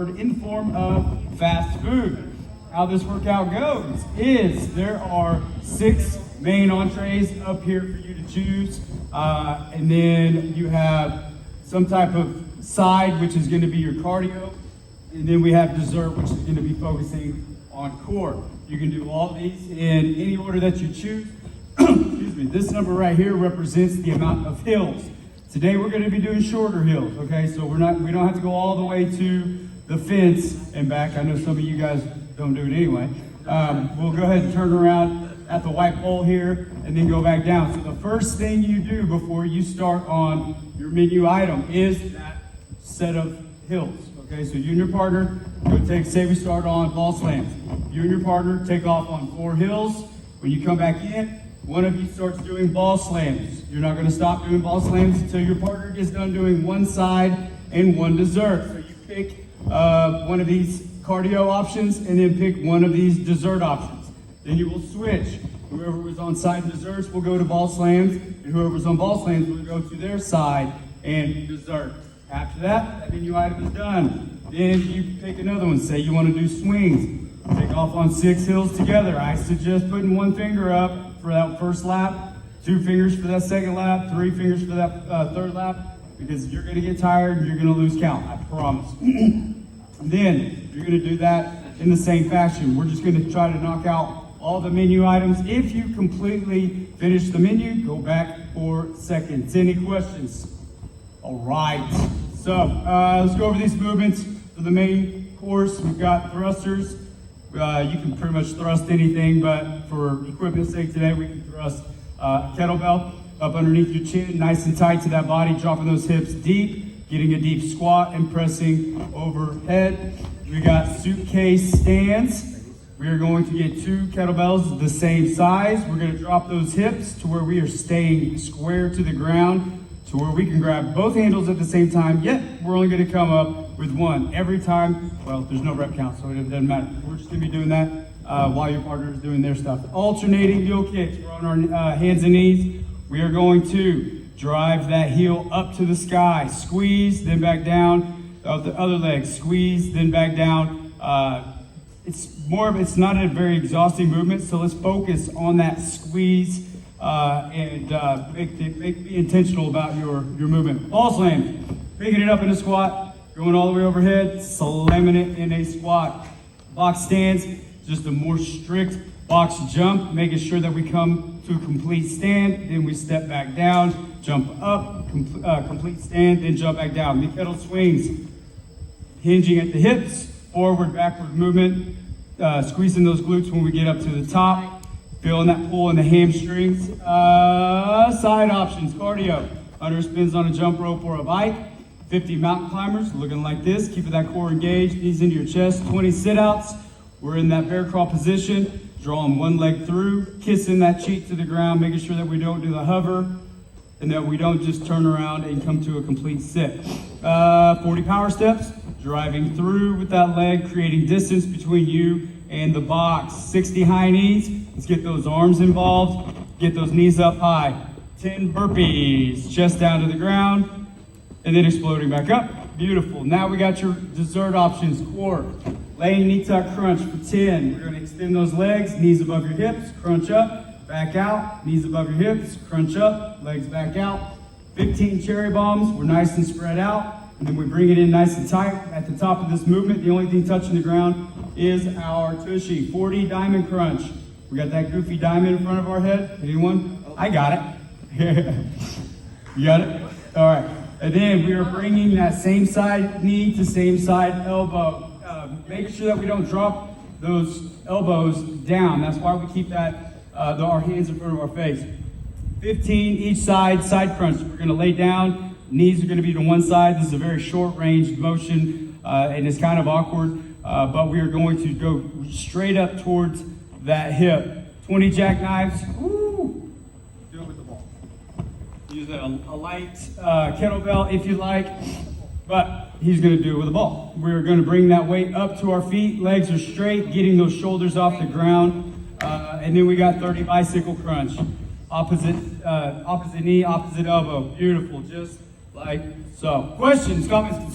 preferred in the form of fast food. How this workout goes is there are 6 main entrees up here for you to choose, and then you have some type of side, which is going to be your cardio, and then we have dessert, which is going to be focusing on core. You can do all these in any order that you choose. Excuse me. This number right here represents the amount of hills. Today we're going to be doing shorter hills. Okay, so we don't have to go all the way to the fence and back. I know some of you guys don't do it anyway. We'll go ahead and turn around at the white pole here and then go back down. So the first thing you do before you start on your menu item is that set of hills. Okay, so you and your partner go say we start on ball slams. You and your partner take off on 4 hills. When you come back in, one of you starts doing ball slams. You're not going to stop doing ball slams until your partner gets done doing one side and one dessert. So you pick one of these cardio options and then pick one of these dessert options. Then you will switch. Whoever was on side and desserts will go to ball slams, and whoever was on ball slams will go to their side and dessert. After that menu item is done. Then you pick another one. Say you want to do swings. Take off on 6 hills together. I suggest putting 1 finger up for that first lap, 2 fingers for that second lap, 3 fingers for that third lap, because you're going to get tired and you're going to lose count, I promise. Then you're going to do that in the same fashion. We're just going to try to knock out all the menu items. If you completely finish the menu, go back for seconds. Any questions? All right. So let's go over these movements for the main course. We've got thrusters. You can pretty much thrust anything, but for equipment's sake today, we can thrust kettlebell up underneath your chin, nice and tight to that body, dropping those hips deep, getting a deep squat and pressing overhead. We got suitcase stands. We are going to get 2 kettlebells the same size. We're going to drop those hips to where we are staying square to the ground, to where we can grab both handles at the same time, yet we're only going to come up with one every time. Well, there's no rep count, so it doesn't matter. We're just going to be doing that while your partner is doing their stuff. Alternating heel kicks. We're on our hands and knees. We are going to drive that heel up to the sky. Squeeze, then back down. The other leg, squeeze, then back down. It's not a very exhausting movement, so let's focus on that squeeze and be intentional about your movement. Ball slam, picking it up in a squat, going all the way overhead, slamming it in a squat. Box stands, just a more strict box jump, making sure that we come to a complete stand, then we step back down, jump up, complete stand, then jump back down. The kettle swings, hinging at the hips, forward, backward movement, squeezing those glutes when we get up to the top, feeling that pull in the hamstrings. Side options, cardio, 100 spins on a jump rope or a bike, 50 mountain climbers, looking like this, keeping that core engaged, knees into your chest, 20 sit-outs. We're in that bear crawl position, drawing one leg through, kissing that cheek to the ground, making sure that we don't do the hover, and that we don't just turn around and come to a complete sit. 40 power steps, driving through with that leg, creating distance between you and the box. 60 high knees, let's get those arms involved, get those knees up high. 10 burpees, chest down to the ground, and then exploding back up. Beautiful. Now we got your dessert options. Core, laying knee tuck crunch for 10. We're going to extend those legs, knees above your hips, crunch up, back out, knees above your hips, crunch up, legs back out. 15 cherry bombs. We're nice and spread out. And then we bring it in nice and tight. At the top of this movement, the only thing touching the ground is our tushy. 40 diamond crunch. We got that goofy diamond in front of our head. Anyone? I got it. You got it? All right. And then we are bringing that same side knee to same side elbow. Make sure that we don't drop those elbows down. That's why we keep that our hands in front of our face. 15 each side crunch. We're going to lay down. Knees are going to be to one side. This is a very short range motion and it's kind of awkward, but we are going to go straight up towards that hip. 20 jackknives. Woo! Do it with the ball. Use a light kettlebell if you like, but he's going to do it with a ball. We're going to bring that weight up to our feet. Legs are straight, getting those shoulders off the ground. And then we got 30 bicycle crunch. Opposite knee, opposite elbow. Beautiful, just like so. Questions, comments?